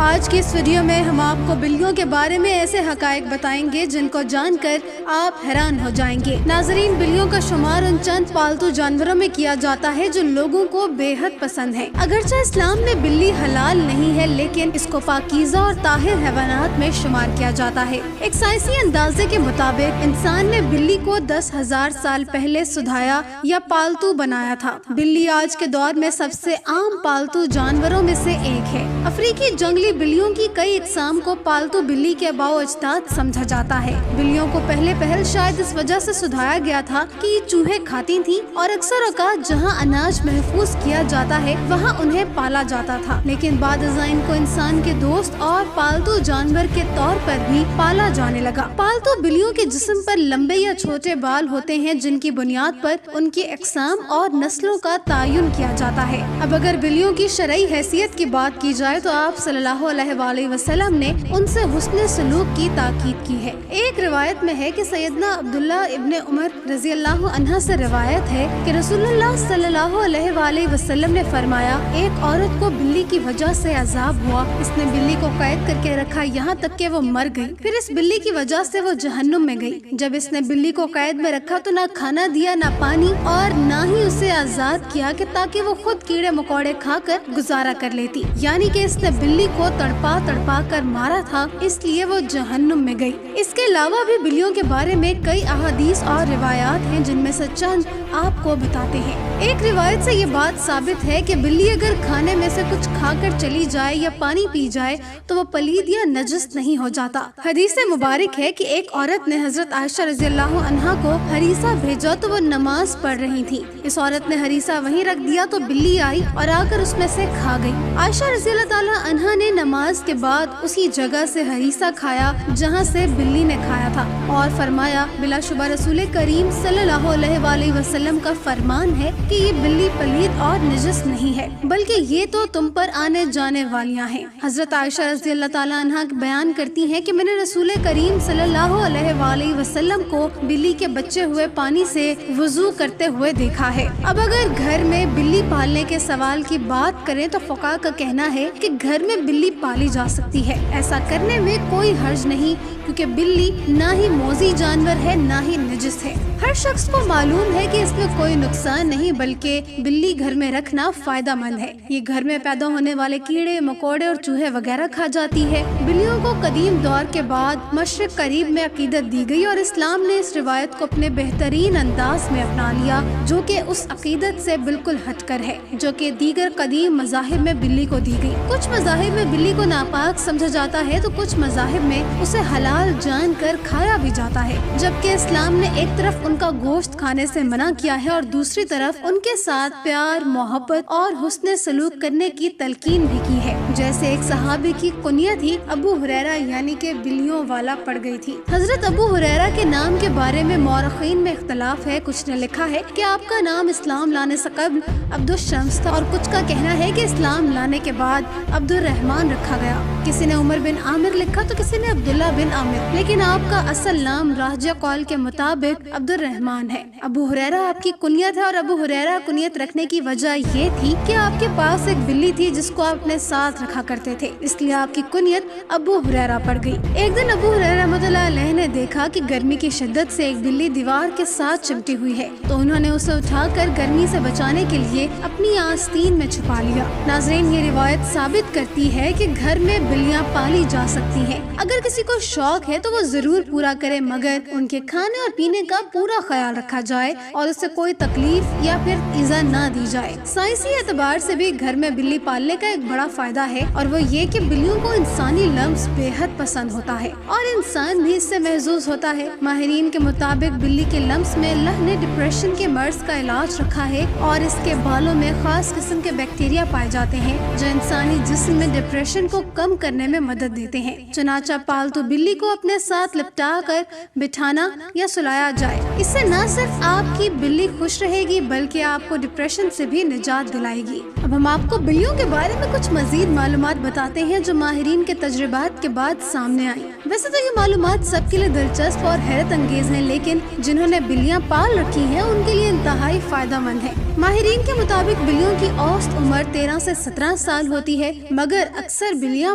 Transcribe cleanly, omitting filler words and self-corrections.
آج کی اس ویڈیو میں ہم آپ کو بلیوں کے بارے میں ایسے حقائق بتائیں گے جن کو جان کر آپ حیران ہو جائیں گے۔ ناظرین، بلیوں کا شمار ان چند پالتو جانوروں میں کیا جاتا ہے جو لوگوں کو بے حد پسند ہے۔ اگرچہ اسلام میں بلی حلال نہیں ہے، لیکن اس کو پاکیزہ اور طاہر حیوانات میں شمار کیا جاتا ہے۔ ایک سائنسی اندازے کے مطابق انسان نے بلی کو 10,000 سال پہلے سدھایا یا پالتو بنایا تھا۔ بلی آج کے دور میں سب سے عام پالتو جانوروں میں سے ایک ہے۔ افریقی جنگلی بلیوں کی کئی اقسام کو پالتو بلی کے آباء و اجداد سمجھا جاتا ہے۔ بلیوں کو پہل شاید اس وجہ سے سدھایا گیا تھا کہ یہ چوہے کھاتی تھیں اور اکثر اوقات جہاں اناج محفوظ کیا جاتا ہے وہاں انہیں پالا جاتا تھا، لیکن بعد ازاں ان کو انسان کے دوست اور پالتو جانور کے طور پر بھی پالا جانے لگا۔ پالتو بلیوں کے جسم پر لمبے یا چھوٹے بال ہوتے ہیں جن کی بنیاد پر ان کی اقسام اور نسلوں کا تعین کیا جاتا ہے۔ اب اگر بلیوں کی شرعی حیثیت کی بات کی جائے تو آپ صلی اللہ علیہ وآلہ وسلم نے ان سے حسن سلوک کی تاکید کی ہے۔ ایک روایت میں ہے کہ سیدنا عبداللہ ابن عمر رضی اللہ عنہ سے روایت ہے کہ رسول اللہ صلی اللہ علیہ وآلہ وسلم نے فرمایا، ایک عورت کو بلی کی وجہ سے عذاب ہوا، اس نے بلی کو قید کر کے رکھا یہاں تک کہ وہ مر گئی، پھر اس بلی کی وجہ سے وہ جہنم میں گئی۔ جب اس نے بلی کو قید میں رکھا تو نہ کھانا دیا، نہ پانی، اور نہ ہی اسے آزاد کیا کہ تاکہ وہ خود کیڑے مکوڑے کھا کر گزارا کر لیتی، یعنی کہ اس نے بلی کو تڑپا کر مارا تھا، اس لیے وہ جہنم میں گئی۔ اس کے علاوہ بھی بلیوں کے بارے میں کئی احادیث اور روایات ہیں جن میں سے چند آپ کو بتاتے ہیں۔ ایک روایت سے یہ بات ثابت ہے کہ بلی اگر کھانے میں سے کچھ کھا کر چلی جائے یا پانی پی جائے تو وہ پلید یا نجس نہیں ہو جاتا۔ حدیث مبارک ہے کہ ایک عورت نے حضرت عائشہ رضی اللہ عنہا کو ہریسہ بھیجا تو وہ نماز پڑھ رہی تھی۔ اس عورت نے ہریسہ وہیں رکھ دیا تو بلی آئی اور آ کر اس میں سے کھا گئی۔ عائشہ رضی اللہ تعالی عنہا نے نماز کے بعد اسی جگہ سے ہریسہ کھایا جہاں سے بلی نے کھایا تھا اور فرمایا، بلا شبہ رسول کریم صلی اللہ علیہ وآلہ وسلم کا فرمان ہے کہ یہ بلی پلید اور نجس نہیں ہے، بلکہ یہ تو تم پر آنے جانے والیاں ہیں۔ حضرت عائشہ رضی اللہ تعالی عنہا بیان کرتی ہیں کہ میں نے رسول کریم صلی اللہ علیہ وآلہ وسلم کو بلی کے بچے ہوئے پانی سے وضو کرتے ہوئے دیکھا ہے۔ اب اگر گھر میں بلی پالنے کے سوال کی بات کریں تو فقہاء کا کہنا ہے کہ گھر میں بلی پالی جا سکتی ہے، ایسا کرنے میں کوئی حرج نہیں، کیونکہ بلی نہ ہی موذی جانور ہے نہ ہی نجس ہے۔ ہر شخص کو معلوم ہے کہ اس میں کوئی نقصان نہیں، بلکہ بلی گھر میں رکھنا فائدہ مند ہے۔ یہ گھر میں پیدا ہونے والے کیڑے مکوڑے اور چوہے وغیرہ کھا جاتی ہے۔ بلیوں کو قدیم دور کے بعد مشرق قریب میں عقیدت دی گئی اور اسلام نے اس روایت کو اپنے بہترین انداز میں اپنا لیا، جو کہ اس عقیدت سے بالکل ہٹ کر ہے جو کہ دیگر قدیم مذاہب میں بلی کو دی گئی۔ کچھ مذاہب میں بلی کو ناپاک سمجھا جاتا ہے تو کچھ مذاہب میں اسے حلال جان کر کھایا بھی جاتا ہے، جبکہ اسلام نے ایک طرف ان کا گوشت کھانے سے منع کیا ہے اور دوسری طرف ان کے ساتھ پیار، محبت اور حسن سلوک کرنے کی تلقین بھی کی ہے۔ جیسے ایک صحابی کی کنیت ہی ابو ہریرہ یعنی کہ بلیوں والا پڑ گئی تھی۔ حضرت ابو ہریرہ کے نام کے بارے میں مورخین میں اختلاف ہے۔ کچھ نے لکھا ہے کہ آپ کا نام اسلام لانے سے قبل عبد الشمس تھا اور کچھ کا کہنا ہے کہ اسلام لانے کے بعد عبد الرحمن رکھا گیا۔ کسی نے عمر بن عامر لکھا تو کسی نے عبداللہ بن عامر، لیکن آپ کا اصل نام راجہ قول کے مطابق عبد الرحمن ہے۔ ابو ہریرہ آپ کی کنیت ہے اور ابو ہریرہ کنیت رکھنے کی وجہ یہ تھی کہ آپ کے پاس ایک بلی تھی جس کو آپ اپنے ساتھ رکھا کرتے تھے، اس لیے آپ کی کنیت ابو ہریرہ پڑ گئی۔ ایک دن ابو ہریرہ رحمۃ اللہ علیہ نے دیکھا کہ گرمی کی شدت سے ایک بلی دیوار کے ساتھ چمٹی ہوئی ہے، تو انہوں نے اسے اٹھا کر گرمی سے بچانے کے لیے اپنی آستین میں چھپا لیا۔ ناظرین، یہ روایت ثابت کرتی ہے کہ گھر میں بلیاں پالی جا سکتی ہیں۔ اگر کسی کو شوق ہے تو وہ ضرور پورا کرے، مگر ان کے کھانے اور پینے کا پورا خیال رکھا جائے اور اسے کوئی تکلیف یا پھر ایذا نہ دی جائے۔ سائنسی اعتبار سے بھی گھر میں بلی پالنے کا ایک بڑا فائدہ ہے اور وہ یہ کہ بلیوں کو انسانی لمس بے حد پسند ہوتا ہے اور انسان بھی اس سے محظوظ ہوتا ہے۔ ماہرین کے مطابق بلی کے لمس میں اللہ نے ڈپریشن کے مرض کا علاج رکھا ہے اور اس کے بالوں میں خاص قسم کے بیکٹیریا پائے جاتے ہیں جو انسانی جسم میں ڈپریشن کو کم کرنے میں مدد دیتے ہیں۔ چنانچہ پالتو بلی کو اپنے ساتھ لپٹا کر بٹھانا یا سلایا جائے، اس سے نہ صرف آپ کی بلی خوش رہے گی بلکہ آپ کو ڈپریشن سے بھی نجات دلائے گی۔ اب ہم آپ کو بلیوں کے بارے میں کچھ مزید معلومات بتاتے ہیں جو ماہرین کے تجربات کے بعد سامنے آئی۔ ویسے تو یہ معلومات سب کے لیے دلچسپ اور حیرت انگیز ہیں، لیکن جنہوں نے بلیاں پال رکھی ہیں ان کے لیے انتہائی فائدہ مند ہے۔ ماہرین کے مطابق بلیوں کی اوسط عمر 13 سے 17 سال ہوتی ہے، مگر اکثر بلیاں